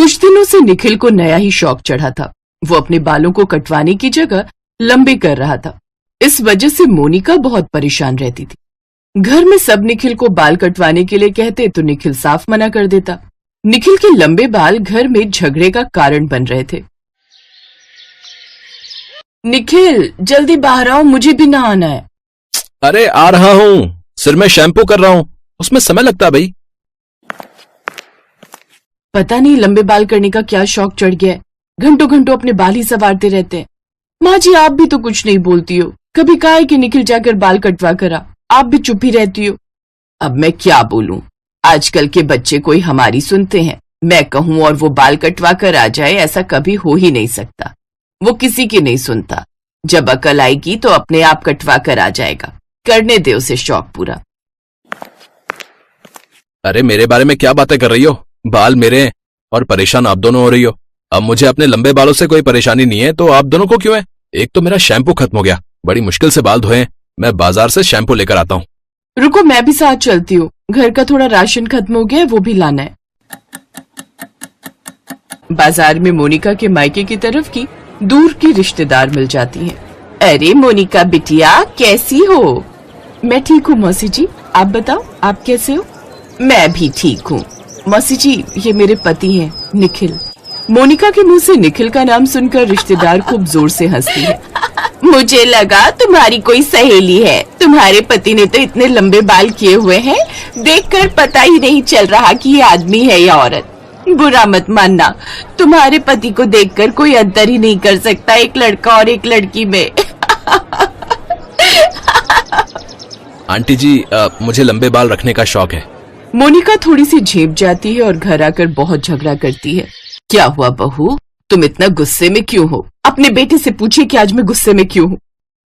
कुछ दिनों से निखिल को नया ही शौक चढ़ा था। वो अपने बालों को कटवाने की जगह लंबे कर रहा था। इस वजह से मोनिका बहुत परेशान रहती थी। घर में सब निखिल को बाल कटवाने के लिए कहते तो निखिल साफ मना कर देता। निखिल के लंबे बाल घर में झगड़े का कारण बन रहे थे। निखिल जल्दी बाहर आओ, मुझे भी नहाना है। अरे आ रहा हूँ, सिर में शैम्पू कर रहा हूँ, उसमें समय लगता है भाई। पता नहीं लंबे बाल करने का क्या शौक चढ़ गया है। घंटों घंटों अपने बाल ही संवारते रहते हैं। माँ जी आप भी तो कुछ नहीं बोलती हो, कभी कहा है कि निखिल जाकर बाल कटवा कर आ, आप भी चुप ही रहती हो। अब मैं क्या बोलूं, आजकल के बच्चे कोई हमारी सुनते हैं। मैं कहूं और वो बाल कटवा कर आ जाए, ऐसा कभी हो ही नहीं सकता। वो किसी की नहीं सुनता। जब अकल आएगी तो अपने आप कटवा कर आ जाएगा। करने दे उसे शौक पूरा। अरे मेरे बारे में क्या बातें कर रही हो? बाल मेरे हैं और परेशान आप दोनों हो रही हो। अब मुझे अपने लंबे बालों से कोई परेशानी नहीं है तो आप दोनों को क्यों है? एक तो मेरा शैम्पू खत्म हो गया, बड़ी मुश्किल से बाल धोए। मैं बाजार से शैम्पू लेकर आता हूँ। रुको मैं भी साथ चलती हूँ, घर का थोड़ा राशन खत्म हो गया है, वो भी लाना है। बाजार में मोनिका के मायके की तरफ की दूर की रिश्तेदार मिल जाती हैं। अरे मोनिका बिटिया कैसी हो? मैं ठीक हूँ मौसी जी, आप बताओ आप कैसे हो? मैं भी ठीक हूँ मौसी जी, ये मेरे पति हैं निखिल। मोनिका के मुंह से निखिल का नाम सुनकर रिश्तेदार खूब जोर से हंसती है। मुझे लगा तुम्हारी कोई सहेली है। तुम्हारे पति ने तो इतने लंबे बाल किए हुए हैं, देखकर पता ही नहीं चल रहा कि ये आदमी है या औरत। बुरा मत मानना, तुम्हारे पति को देखकर कोई अंतर ही नहीं कर सकता एक लड़का और एक लड़की में। आंटी जी मुझे लंबे बाल रखने का शौक है। मोनिका थोड़ी सी झेप जाती है और घर आकर बहुत झगड़ा करती है। क्या हुआ बहू, तुम इतना गुस्से में क्यों हो? अपने बेटे से पूछिए कि आज मैं गुस्से में क्यों हूँ।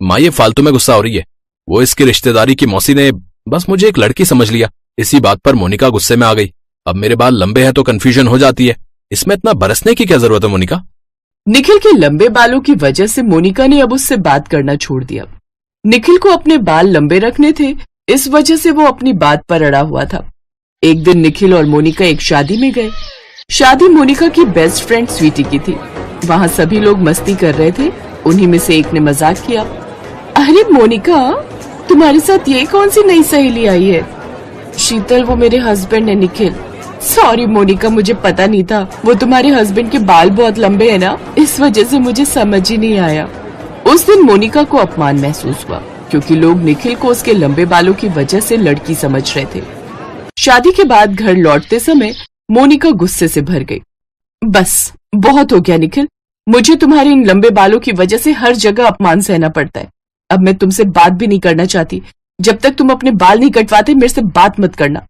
माँ ये फालतू में गुस्सा हो रही है। वो इसकी रिश्तेदारी की मौसी ने बस मुझे एक लड़की समझ लिया। इसी बात पर मोनिका गुस्से में आ गई। अब मेरे बाल लंबे हैं तो कंफ्यूजन हो जाती है। इसमें इतना बरसने की क्या जरूरत है मोनिका? निखिल के लंबे बालों की वजह से मोनिका ने अब उससे बात करना छोड़ दिया। निखिल को अपने बाल लंबे रखने थे, इस वजह से वो अपनी बात पर अड़ा हुआ था। एक दिन निखिल और मोनिका एक शादी में गए। शादी मोनिका की बेस्ट फ्रेंड स्वीटी की थी। वहाँ सभी लोग मस्ती कर रहे थे। उन्हीं में से एक ने मजाक किया, अरे मोनिका तुम्हारे साथ ये कौन सी नई सहेली आई है? शीतल वो मेरे हस्बैंड है निखिल। सॉरी मोनिका, मुझे पता नहीं था। वो तुम्हारे हस्बैंड के बाल बहुत लंबे हैं ना, इस वजह से मुझे समझ ही नहीं आया। उस दिन मोनिका को अपमान महसूस हुआ क्योंकि लोग निखिल को उसके लंबे बालों की वजह से लड़की समझ रहे थे। शादी के बाद घर लौटते समय मोनिका गुस्से से भर गई। बस बहुत हो गया निखिल, मुझे तुम्हारे इन लंबे बालों की वजह से हर जगह अपमान सहना पड़ता है। अब मैं तुमसे बात भी नहीं करना चाहती। जब तक तुम अपने बाल नहीं कटवाते मेरे से बात मत करना।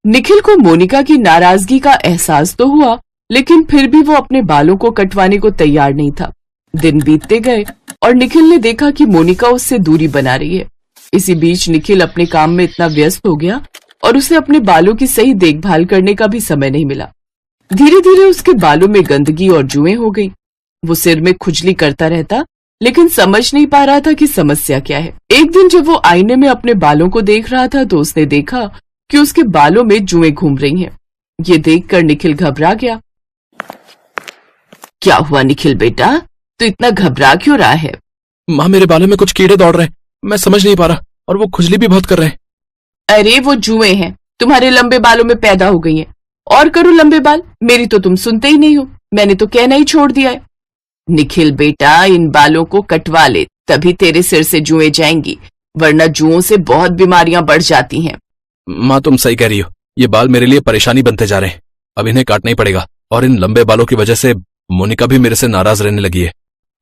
निखिल को मोनिका की नाराजगी का एहसास तो हुआ, लेकिन फिर भी वो अपने बालों को कटवाने को तैयार नहीं था। दिन बीतते गए और निखिल ने देखा कि मोनिका उससे दूरी बना रही है। इसी बीच निखिल अपने काम में इतना व्यस्त हो गया और उसे अपने बालों की सही देखभाल करने का भी समय नहीं मिला। धीरे धीरे उसके बालों में गंदगी और जुएं हो गई। वो सिर में खुजली करता रहता, लेकिन समझ नहीं पा रहा था कि समस्या क्या है। एक दिन जब वो आईने में अपने बालों को देख रहा था तो उसने देखा कि उसके बालों में जुएं घूम रही हैं। ये देखकर निखिल घबरा गया। क्या हुआ निखिल बेटा, तो इतना घबरा क्यों रहा है? माँ मेरे बालों में कुछ कीड़े दौड़ रहे हैं, मैं समझ नहीं पा रहा, और वो खुजली भी बहुत कर रहे हैं। अरे वो जुएं हैं, तुम्हारे लंबे बालों में पैदा हो गई हैं। और करो लंबे बाल, मेरी तो तुम सुनते ही नहीं हो। मैंने तो कहना ही छोड़ दिया है। निखिल बेटा इन बालों को कटवा ले, तभी तेरे सिर से जुएं जाएंगी, वरना जुओं से बहुत बीमारियां बढ़ जाती हैं। माँ तुम सही कह रही हो, ये बाल मेरे लिए परेशानी बनते जा रहे हैं। अब इन्हें काटना ही पड़ेगा, और इन लंबे बालों की वजह से मोनिका भी मेरे से नाराज रहने लगी है।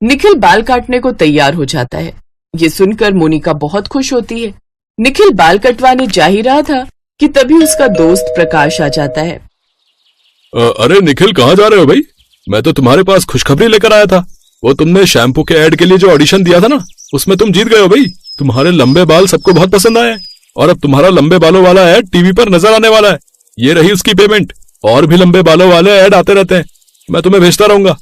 निखिल बाल काटने को तैयार हो जाता है। ये सुनकर मोनिका बहुत खुश होती है। निखिल बाल कटवाने जा ही रहा था कि तभी उसका दोस्त प्रकाश आ जाता है। अरे निखिल कहाँ जा रहे हो भाई? मैं तो तुम्हारे पास खुशखबरी लेकर आया था। वो तुमने शैम्पू के ऐड के लिए जो ऑडिशन दिया था ना, उसमें तुम जीत गए हो भाई। तुम्हारे लंबे बाल सबको बहुत पसंद आए, और अब तुम्हारा लंबे बालों वाला ऐड टीवी पर नजर आने वाला है। ये रही उसकी पेमेंट। और भी लंबे बालों वाले ऐड आते रहते हैं, मैं तुम्हें भेजता रहूंगा।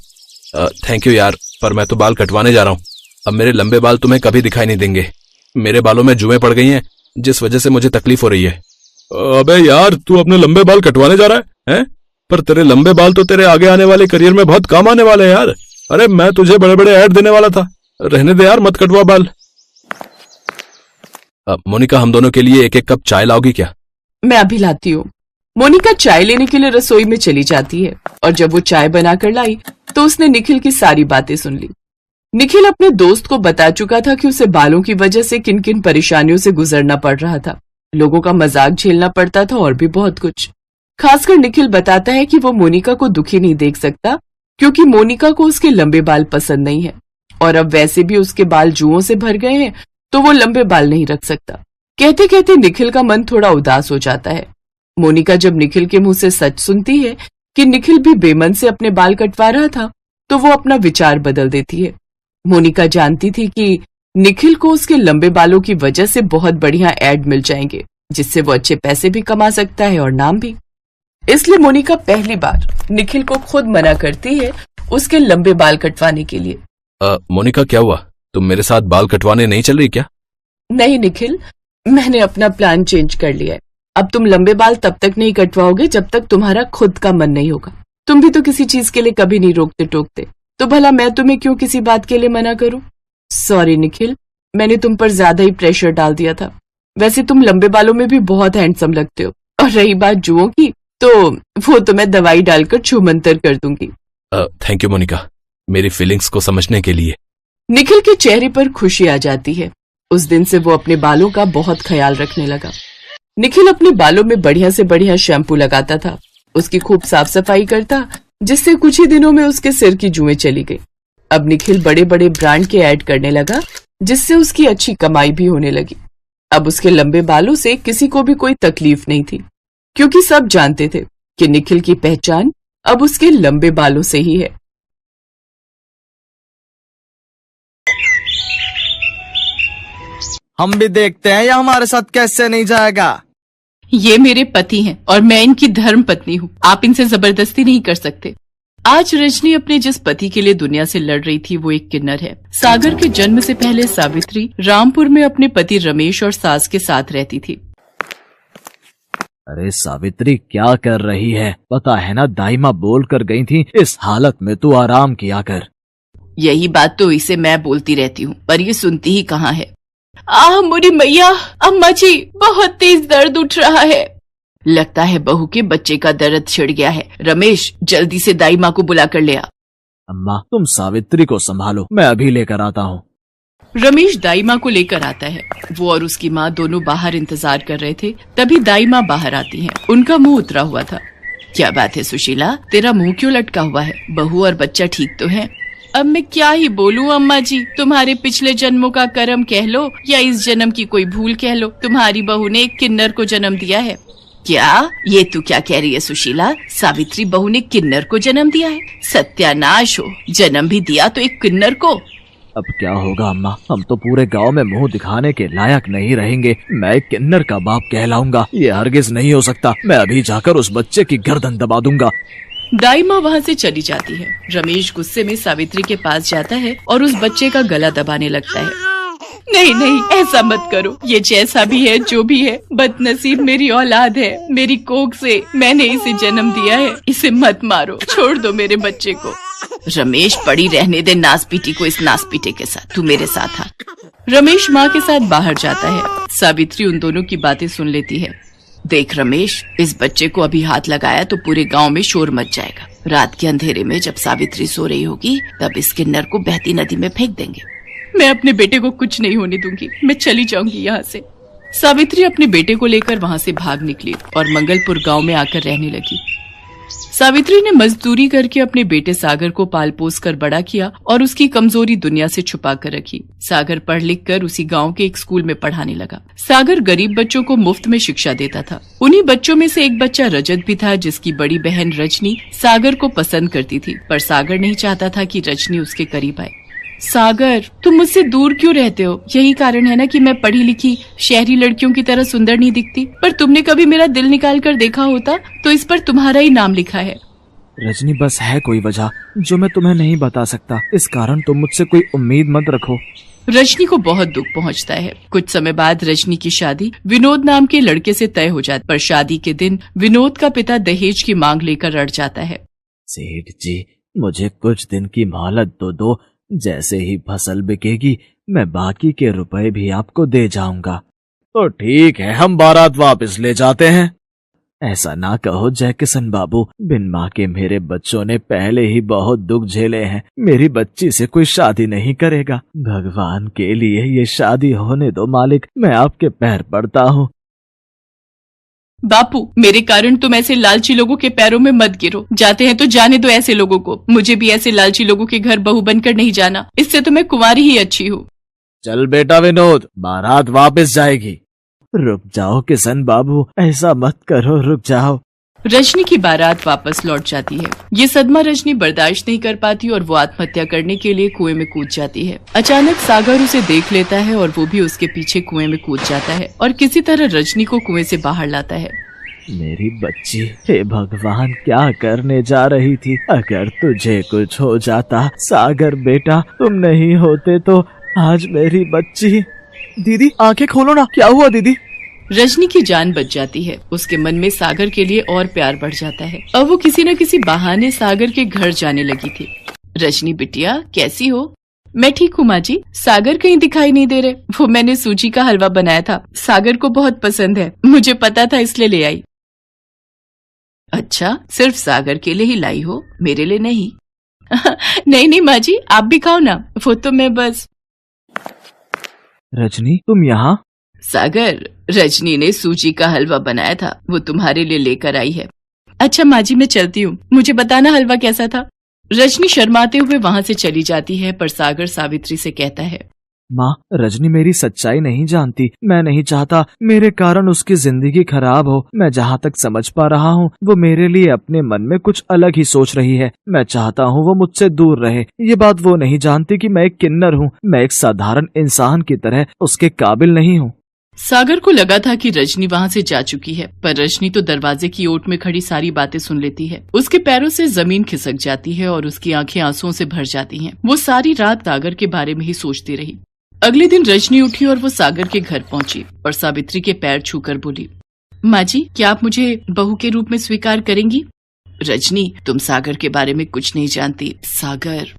थैंक यू यार, पर मैं तो बाल कटवाने जा रहा हूँ। अब मेरे लंबे बाल तुम्हें कभी दिखाई नहीं देंगे। मेरे बालों में जुएं पड़ गई हैं, जिस वजह से मुझे तकलीफ हो रही है। अबे यार तू अपने लंबे बाल कटवाने जा रहा है? पर तेरे लंबे बाल तो तेरे आगे आने वाले करियर में बहुत काम आने वाले हैं यार। अरे मैं तुझे बड़े बड़े ऐड देने वाला था। रहने दे यार, मत कटवा बाल। मोनिका, हम दोनों के लिए एक एक कप चाय लाओगी क्या? मैं अभी लाती हूँ। मोनिका चाय लेने के लिए रसोई में चली जाती है और जब वो चाय बनाकर लाई तो उसने निखिल की सारी बातें सुन ली। निखिल अपने दोस्त को बता चुका था कि उसे बालों की वजह से किन किन परेशानियों से गुजरना पड़ रहा था। लोगों का मजाक झेलना पड़ता था और भी बहुत कुछ। खासकर निखिल बताता है कि वो मोनिका को दुखी नहीं देख सकता क्योंकि मोनिका को उसके लंबे बाल पसंद नहीं है और अब वैसे भी उसके बाल जुओं से भर गए हैं तो वो लंबे बाल नहीं रख सकता। कहते कहते निखिल का मन थोड़ा उदास हो जाता है। मोनिका जब निखिल के मुंह से सच सुनती है कि निखिल भी बेमन से अपने बाल कटवा रहा था तो वो अपना विचार बदल देती है। मोनिका जानती थी कि निखिल को उसके लंबे बालों की वजह से बहुत बढ़िया ऐड मिल जाएंगे जिससे वो अच्छे पैसे भी कमा सकता है और नाम भी। इसलिए मोनिका पहली बार निखिल को खुद मना करती है उसके लंबे बाल कटवाने के लिए। मोनिका, क्या हुआ? तुम मेरे साथ बाल कटवाने नहीं चल रही क्या? नहीं निखिल, मैंने अपना प्लान चेंज कर लिया है। अब तुम लंबे बाल तब तक नहीं कटवाओगे जब तक तुम्हारा खुद का मन नहीं होगा। तुम भी तो किसी चीज के लिए कभी नहीं रोकते टोकते, तो भला मैं तुम्हें क्यों किसी बात के लिए मना करूं? सॉरी निखिल, मैंने तुम पर ज्यादा ही प्रेशर डाल दिया था। वैसे तुम लंबे बालों में भी बहुत हैंडसम लगते हो और रही बात जुओं की तो वो तो मैं दवाई डालकर छूमंतर कर दूंगी। थैंक यू मोनिका, मेरी फीलिंग्स को समझने के लिए। निखिल के चेहरे पर खुशी आ जाती है। उस दिन से वो अपने बालों का बहुत ख्याल रखने लगा। निखिल अपने बालों में बढ़िया से बढ़िया शैम्पू लगाता था, उसकी खूब साफ सफाई करता, जिससे कुछ ही दिनों में उसके सिर की जुएं चली गई। अब निखिल बड़े बड़े ब्रांड के ऐड करने लगा जिससे उसकी अच्छी कमाई भी होने लगी। अब उसके लंबे बालों से किसी को भी कोई तकलीफ नहीं थी क्योंकि सब जानते थे कि निखिल की पहचान अब उसके लंबे बालों से ही है। हम भी देखते हैं या हमारे साथ कैसे नहीं जाएगा। ये मेरे पति हैं और मैं इनकी धर्म पत्नी हूँ। आप इनसे जबरदस्ती नहीं कर सकते। आज रजनी अपने जिस पति के लिए दुनिया से लड़ रही थी वो एक किन्नर है। सागर के जन्म से पहले सावित्री रामपुर में अपने पति रमेश और सास के साथ रहती थी। अरे सावित्री, क्या कर रही है? पता है ना, दाइमा बोल कर गई थी इस हालत में तू आराम किया कर। यही बात तो इसे मैं बोलती रहती हूँ पर ये सुनती ही कहाँ है। मोरी मैया, अम्मा जी, बहुत तेज दर्द उठ रहा है। लगता है बहू के बच्चे का दर्द छिड़ गया है। रमेश, जल्दी से दाई माँ को बुला कर ले आ। अम्मा, तुम सावित्री को संभालो, मैं अभी लेकर आता हूँ। रमेश दाई माँ को लेकर आता है। वो और उसकी माँ दोनों बाहर इंतजार कर रहे थे। तभी दाई माँ बाहर आती हैं। उनका मुंह उतरा हुआ था। क्या बात है सुशीला, तेरा मुंह क्यों लटका हुआ है? बहू और बच्चा ठीक तो है? अब मैं क्या ही बोलूं अम्मा जी, तुम्हारे पिछले जन्मों का कर्म कह लो या इस जन्म की कोई भूल कह लो, तुम्हारी बहू ने एक किन्नर को जन्म दिया है। क्या? ये तू क्या कह रही है सुशीला? सावित्री बहू ने किन्नर को जन्म दिया है? सत्यानाश हो, जन्म भी दिया तो एक किन्नर को। अब क्या होगा अम्मा, हम तो पूरे गांव में मुंह दिखाने के लायक नहीं रहेंगे। मैं एक किन्नर का बाप कहलाऊंगा, ये हरगिज नहीं हो सकता। मैं अभी जाकर उस बच्चे की गर्दन दबा दूंगा। दाई माँ वहाँ से चली जाती है। रमेश गुस्से में सावित्री के पास जाता है और उस बच्चे का गला दबाने लगता है। नहीं नहीं, ऐसा मत करो। ये जैसा भी है, जो भी है, बदनसीब मेरी औलाद है। मेरी कोख से मैंने इसे जन्म दिया है। इसे मत मारो, छोड़ दो मेरे बच्चे को। रमेश, पड़ी रहने दे नासपीटी को इस नासपीटे के साथ। तू मेरे साथ आ। रमेश माँ के साथ बाहर जाता है। सावित्री उन दोनों की बातें सुन लेती है। देख रमेश, इस बच्चे को अभी हाथ लगाया तो पूरे गांव में शोर मच जाएगा। रात के अंधेरे में जब सावित्री सो रही होगी तब इस किन्नर को बहती नदी में फेंक देंगे। मैं अपने बेटे को कुछ नहीं होने दूंगी, मैं चली जाऊंगी यहाँ से। सावित्री अपने बेटे को लेकर वहाँ से भाग निकली और मंगलपुर गांव में आकर रहने लगी। सावित्री ने मजदूरी करके अपने बेटे सागर को पाल पोस कर बड़ा किया और उसकी कमजोरी दुनिया से छुपा कर रखी। सागर पढ़ लिख कर उसी गांव के एक स्कूल में पढ़ाने लगा। सागर गरीब बच्चों को मुफ्त में शिक्षा देता था। उन्हीं बच्चों में से एक बच्चा रजत भी था जिसकी बड़ी बहन रजनी सागर को पसंद करती थी, पर सागर नहीं चाहता था कि रजनी उसके करीब आए। सागर, तुम मुझसे दूर क्यों रहते हो? यही कारण है ना कि मैं पढ़ी लिखी शहरी लड़कियों की तरह सुंदर नहीं दिखती। पर तुमने कभी मेरा दिल निकाल कर देखा होता तो इस पर तुम्हारा ही नाम लिखा है। रजनी, बस है कोई वजह जो मैं तुम्हें नहीं बता सकता। इस कारण तुम मुझसे कोई उम्मीद मत रखो। रजनी को बहुत दुख पहुंचता है। कुछ समय बाद रजनी की शादी विनोद नाम के लड़के से तय हो जाती, पर शादी के दिन विनोद का पिता दहेज की मांग लेकर अड़ जाता है। सेठ जी, मुझे कुछ दिन की मोहलत तो दो। जैसे ही फसल बिकेगी मैं बाकी के रुपए भी आपको दे जाऊंगा। तो ठीक है, हम बारात वापस ले जाते हैं। ऐसा ना कहो जैकिसन बाबू, बिन माँ के मेरे बच्चों ने पहले ही बहुत दुख झेले हैं। मेरी बच्ची से कोई शादी नहीं करेगा। भगवान के लिए ये शादी होने दो मालिक, मैं आपके पैर पड़ता हूँ। बापू, मेरे कारण तुम ऐसे लालची लोगों के पैरों में मत गिरो। जाते हैं तो जाने दो ऐसे लोगों को। मुझे भी ऐसे लालची लोगों के घर बहू बनकर नहीं जाना। इससे तो मैं कुंवारी ही अच्छी हूँ। चल बेटा विनोद, बारात वापस जाएगी। रुक जाओ किशन बाबू, ऐसा मत करो, रुक जाओ। रजनी की बारात वापस लौट जाती है। ये सदमा रजनी बर्दाश्त नहीं कर पाती और वो आत्महत्या करने के लिए कुएं में कूद जाती है। अचानक सागर उसे देख लेता है और वो भी उसके पीछे कुएं में कूद जाता है और किसी तरह रजनी को कुएं से बाहर लाता है। मेरी बच्ची, हे भगवान, क्या करने जा रही थी? अगर तुझे कुछ हो जाता। सागर बेटा, तुम नहीं होते तो आज मेरी बच्ची। दीदी आंखें खोलो ना, क्या हुआ दीदी? रजनी की जान बच जाती है। उसके मन में सागर के लिए और प्यार बढ़ जाता है। अब वो किसी न किसी बहाने सागर के घर जाने लगी थी। रजनी बिटिया, कैसी हो? मैं ठीक हूँ माँ जी। सागर कहीं दिखाई नहीं दे रहे। वो मैंने सूजी का हलवा बनाया था, सागर को बहुत पसंद है। मुझे पता था इसलिए ले आई। अच्छा, सिर्फ सागर के लिए ही लाई हो, मेरे लिए नहीं? नहीं नहीं माँ जी, आप भी खाओ ना। वो तो मैं बस। रजनी, तुम यहाँ? सागर, रजनी ने सूजी का हलवा बनाया था, वो तुम्हारे लिए लेकर आई है। अच्छा माँ जी, मैं चलती हूँ। मुझे बताना हलवा कैसा था। रजनी शर्माते हुए वहाँ से चली जाती है, पर सागर सावित्री से कहता है, माँ, रजनी मेरी सच्चाई नहीं जानती। मैं नहीं चाहता मेरे कारण उसकी जिंदगी खराब हो। मैं जहाँ तक समझ पा रहा हूँ, वो मेरे लिए अपने मन में कुछ अलग ही सोच रही है। मैं चाहता हूँ वो मुझसे दूर रहे। ये बात वो नहीं जानती कि मैं एक किन्नर हूँ। मैं एक साधारण इंसान की तरह उसके काबिल नहीं हूँ। सागर को लगा था कि रजनी वहाँ से जा चुकी है, पर रजनी तो दरवाजे की ओट में खड़ी सारी बातें सुन लेती है। उसके पैरों से जमीन खिसक जाती है और उसकी आंखें आंसुओं से भर जाती हैं। वो सारी रात सागर के बारे में ही सोचती रही। अगले दिन रजनी उठी और वो सागर के घर पहुंची और सावित्री के पैर छूकर बोली, माँ जी, क्या आप मुझे बहू के रूप में स्वीकार करेंगी? रजनी, तुम सागर के बारे में कुछ नहीं जानती। सागर।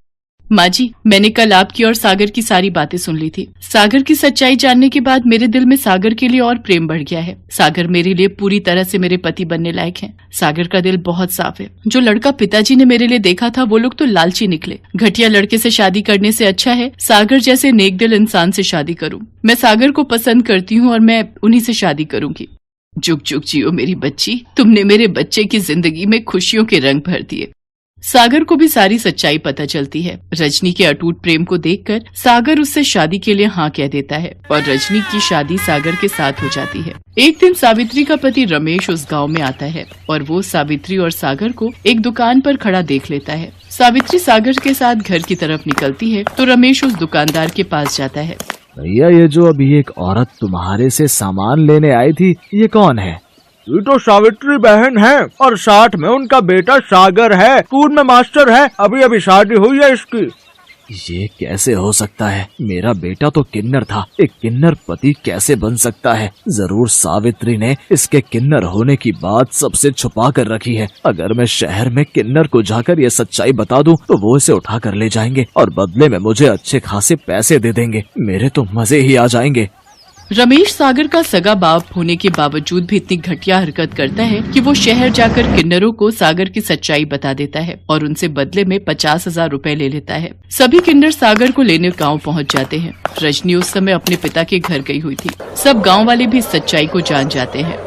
माँ जी, मैंने कल आपकी और सागर की सारी बातें सुन ली थी। सागर की सच्चाई जानने के बाद मेरे दिल में सागर के लिए और प्रेम बढ़ गया है। सागर मेरे लिए पूरी तरह से मेरे पति बनने लायक है। सागर का दिल बहुत साफ है। जो लड़का पिताजी ने मेरे लिए देखा था, वो लोग तो लालची निकले। घटिया लड़के से शादी करने से अच्छा है सागर जैसे नेक दिल इंसान से शादी करूं। मैं सागर को पसंद करती हूँ और मैं उन्हीं से शादी करूंगी। जुग जुग जियो मेरी बच्ची, तुमने मेरे बच्चे की जिंदगी में खुशियों के रंग भर दिए। सागर को भी सारी सच्चाई पता चलती है। रजनी के अटूट प्रेम को देखकर सागर उससे शादी के लिए हाँ कह देता है और रजनी की शादी सागर के साथ हो जाती है। एक दिन सावित्री का पति रमेश उस गांव में आता है और वो सावित्री और सागर को एक दुकान पर खड़ा देख लेता है। सावित्री सागर के साथ घर की तरफ निकलती है तो रमेश उस दुकानदार के पास जाता है। भैया, ये जो अभी एक औरत तुम्हारे से सामान लेने आई थी, ये कौन है? ये तो सावित्री बहन है और साथ में उनका बेटा सागर है। स्कूल में मास्टर है। अभी अभी शादी हुई है इसकी। ये कैसे हो सकता है? मेरा बेटा तो किन्नर था। एक किन्नर पति कैसे बन सकता है? जरूर सावित्री ने इसके किन्नर होने की बात सबसे छुपा कर रखी है। अगर मैं शहर में किन्नर को जाकर ये सच्चाई बता दूं, तो वो इसे उठा कर ले जाएंगे और बदले में मुझे अच्छे खासे पैसे दे देंगे। मेरे तो मजे ही आ जाएंगे। रमेश सागर का सगा बाप होने के बावजूद भी इतनी घटिया हरकत करता है कि वो शहर जाकर किन्नरों को सागर की सच्चाई बता देता है और उनसे बदले में 50,000 रुपए ले लेता है। सभी किन्नर सागर को लेने गांव पहुंच जाते हैं। रजनी उस समय अपने पिता के घर गई हुई थी। सब गांव वाले भी सच्चाई को जान जाते हैं।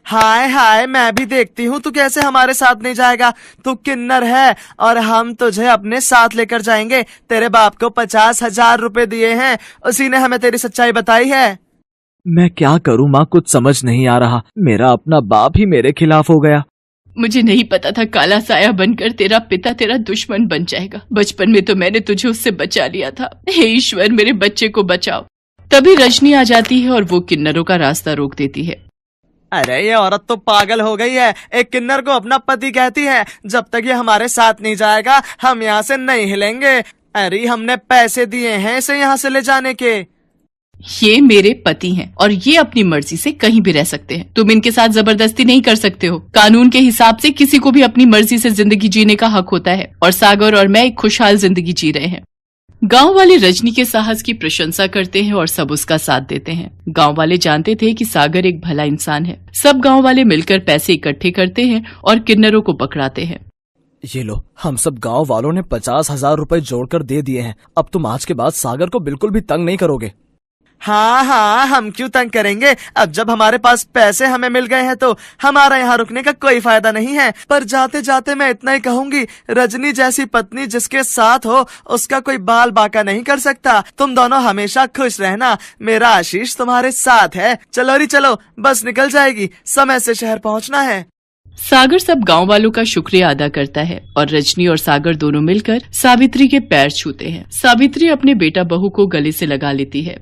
हाय हाय, मैं भी देखती हूँ तू कैसे हमारे साथ नहीं जाएगा। तू किन्नर है और हम तुझे अपने साथ लेकर जाएंगे। तेरे बाप को 50,000 रुपए दिए हैं, उसी ने हमें तेरी सच्चाई बताई है। मैं क्या करूँ माँ, कुछ समझ नहीं आ रहा। मेरा अपना बाप ही मेरे खिलाफ हो गया। मुझे नहीं पता था काला साया बनकर तेरा पिता तेरा दुश्मन बन जाएगा। बचपन में तो मैंने तुझे उससे बचा लिया था। हे ईश्वर, मेरे बच्चे को बचाओ। तभी रजनी आ जाती है और वो किन्नरों का रास्ता रोक देती है। अरे ये औरत तो पागल हो गई है। एक किन्नर को अपना पति कहती है। जब तक ये हमारे साथ नहीं जाएगा, हम यहाँ से नहीं हिलेंगे। अरे हमने पैसे दिए हैं इसे यहाँ से ले जाने के। ये मेरे पति हैं और ये अपनी मर्जी से कहीं भी रह सकते हैं। तुम इनके साथ जबरदस्ती नहीं कर सकते हो। कानून के हिसाब से किसी को भी अपनी मर्जी से जिंदगी जीने का हक होता है और सागर और मैं एक खुशहाल जिंदगी जी रहे हैं। गांव वाले रजनी के साहस की प्रशंसा करते हैं और सब उसका साथ देते हैं। गांव वाले जानते थे कि सागर एक भला इंसान है। सब गांव वाले मिलकर पैसे इकट्ठे करते हैं और किन्नरों को पकड़ाते हैं। ये लो, हम सब गांव वालों ने 50,000 रुपए जोड़कर दे दिए हैं। अब तुम आज के बाद सागर को बिल्कुल भी तंग नहीं करोगे। हाँ हाँ, हम क्यों तंग करेंगे। अब जब हमारे पास पैसे हमें मिल गए हैं तो हमारा यहाँ रुकने का कोई फायदा नहीं है। पर जाते जाते मैं इतना ही कहूंगी, रजनी जैसी पत्नी जिसके साथ हो उसका कोई बाल बाका नहीं कर सकता। तुम दोनों हमेशा खुश रहना। मेरा आशीष तुम्हारे साथ है। चलो री चलो, बस निकल जाएगी, समय से शहर पहुँचना है। सागर सब गांव वालों का शुक्रिया अदा करता है और रजनी और सागर दोनों मिलकर सावित्री के पैर छूते हैं। सावित्री अपने बेटा बहू को गले से लगा लेती है